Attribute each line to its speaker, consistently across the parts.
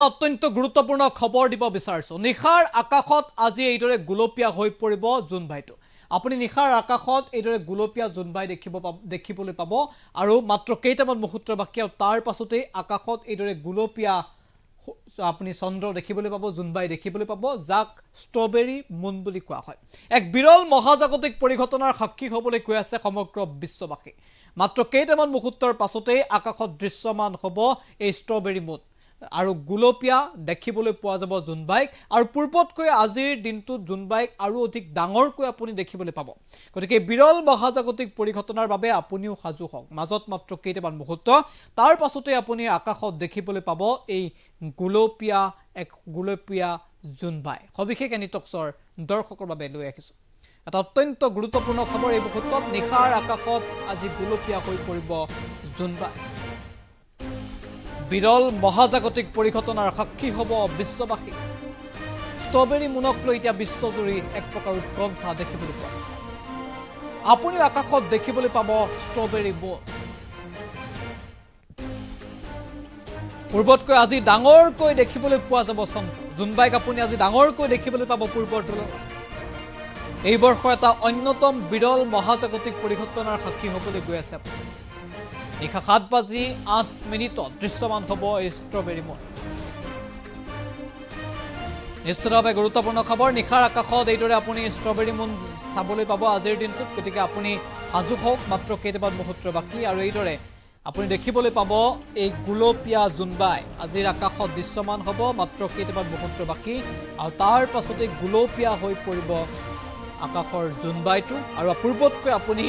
Speaker 1: অত্যন্ত গুৰুত্বপূৰ্ণ খবৰ দিব বিচাৰিছো নিখাৰ আকাশত আজি এইদৰে গুলপীয়া হৈ পৰিব জোনবাইটো আপুনি নিখাৰ আকাশত এইদৰে গুলপীয়া জোনবাই দেখিবলৈ পাব আৰু মাত্ৰ কেইটামান মুহূৰ্তৰ বাকি তাৰ পাছতে আকাশত এইদৰে গুলপীয়া আপুনি চন্দ্ৰ দেখিবলৈ পাব জোনবাই দেখিবলৈ পাব যাক ষ্ট্ৰবেৰী মুন বুলি কোৱা হয় এক বিৰল মহাজাগতিক পৰিঘটনাৰ সাক্ষী হ'বলৈ কৈ আছে সমগ্ৰ বিশ্ববাসী মাত্ৰ কেইটামান মুহূৰ্তৰ পাছতে আকাশত দৃশ্যমান হ'ব এই ষ্ট্ৰবেৰী মুন আৰু গুলপীয়া দেখিবলৈ পোৱা যাব জোনবাইক আৰু পূৰ্বতকৈ আজিৰ দিনটোত জোনবাইক আৰু অধিক ডাঙৰকৈ আপুনি দেখিবলৈ পাব গতিকে বিৰল মহাজাগতিক পৰিঘটনাৰ বাবে আপুনিও সাজু হওক মাজত মাত্ৰ কেইটামান মুহূৰ্ত তাৰ পাছতে আপুনি আকাশত দেখিবলৈ পাব এই গুলপীয়া জোনবাই সবিশেষ এনিটক্সৰ দৰ্শকৰ বাবে লৈ আহিছো এটা অত্যন্ত গুৰুত্বপূৰ্ণ খবৰ এই মুহূৰ্তত নিখাৰ আকাশত আজি গুলপীয়া হৈ পৰিব জোনবাই বিৰল মহাজাগতিক পৰিঘটনাৰ সাক্ষী হ'ব বিশ্ববাসী ষ্ট্ৰবেৰী মুনক লৈ এতিয়া বিশ্বজুৰি এক প্ৰকাৰ উৎকণ্ঠা দেখিবলৈ পোৱা গৈছে আপুনিও আকাশত দেখিবলৈ পাব ষ্ট্ৰবেৰী মুন পূৰ্বতকৈ আজি ডাঙৰকৈ দেখিবলৈ পোৱা যাব চন্দ্ৰ জোনবাইক আপুনি আজি ডাঙৰকৈ দেখিবলৈ পাব পূৰ্বৰ তুলনাত এই বৰ্ষৰ এটা অন্যতম বিৰল মহাজাগতিক পৰিঘটনাৰ সাক্ষী হ'বলৈ গৈ আছে নিশা 7:08 দৃশ্যমান হ'ব এই ষ্ট্ৰবেৰী মুন নিশ্চিতভাৱে গুৰুত্বপূৰ্ণ খবৰ নিশাৰ আকাশত এইদৰে আপুনি ষ্ট্ৰবেৰী মুন চাবলৈ পাব আজিৰ দিনটোত গতিকে আপুনি সাজু হওক মাত্ৰ কেইটামান মুহূৰ্তৰ বাকী আৰু এইদৰে আপুনি দেখিবলৈ পাব এই গুলপীয়া জোনবাই আজিৰ আকাশত দৃশ্যমান হ'ব মাত্ৰ কেইটামান মুহূৰ্তৰ বাকী আৰু তাৰ পাছতে গুলপীয়া হৈ পৰিব আকাশৰ জোনবাইটো আৰু পূৰ্বতকৈ আপুনি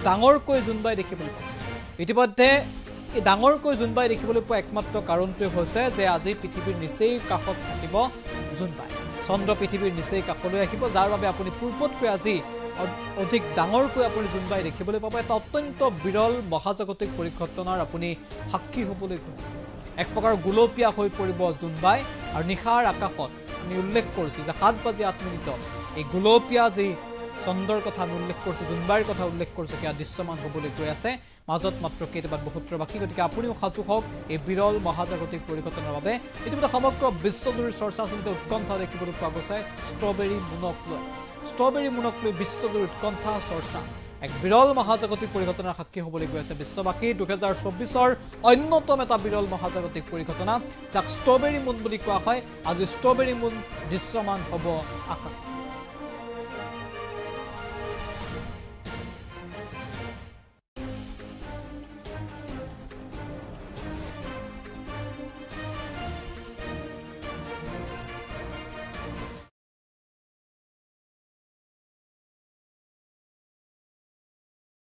Speaker 1: ডাঙৰকৈ জোনবাই দেখিবলৈ পাব ইতিমধ্যে এই ডাঙৰকৈ জোনবাই দেখিবলৈ পোৱা একমাত্ৰ কাৰণটোৱে হৈছে যে আজি পৃথিৱীৰ নিচেই কাষত থাকিব জোনবাই চন্দ্ৰ পৃথিৱীৰ নিচেই কাষলৈ আহিব যাৰ বাবে আপুনি পূৰ্বতকৈ আজি অধিক ডাঙৰকৈ আপুনি জোনবাই দেখিবলৈ পাব এটা অত্যন্ত বিৰল মহাজাগতিক পৰিঘটনাৰ আপুনি সাক্ষী হ'বলৈ গৈ আছে এক প্ৰকাৰ গুলপীয়া হৈ পৰিব জোনবাই আৰু নিশাৰ আকাশত আমি উল্লেখ কৰিছোঁ যে 7:08 এই গুলপীয়া যি চন্দ্ৰৰ কথা আমি উল্লেখ কৰিছোঁ জোনবাইৰ কথা উল্লেখ কৰিছোঁ সেয়া দৃশ্যমান হ'বলৈ গৈ আছে মাজত মাত্ৰ কেইটামান মুহূৰ্তৰ বাকী গতিকে আপুনিও সাজু হওক এই বিৰল মহাজাগতিক পৰিঘটনাৰ বাবে ইতিমধ্যে সমগ্ৰ বিশ্বজুৰি চৰ্চা চলিছে উৎকণ্ঠা দেখিবলৈ পোৱা গৈছে ষ্ট্ৰবেৰী মুনক লৈ বিশ্বজুৰি উৎকণ্ঠা চৰ্চা এক বিৰল মহাজাগতিক পৰিঘটনাৰ সাক্ষী হ'বলৈ গৈ আছে বিশ্ববাসী 2024ৰ অন্যতম এটা বিৰল মহাজাগতিক পৰিঘটনা যাক ষ্ট্ৰবেৰী মুন বুলি কোৱা হয় আজি ষ্ট্ৰবেৰী মুন দৃশ্যমান হ'ব আকাশত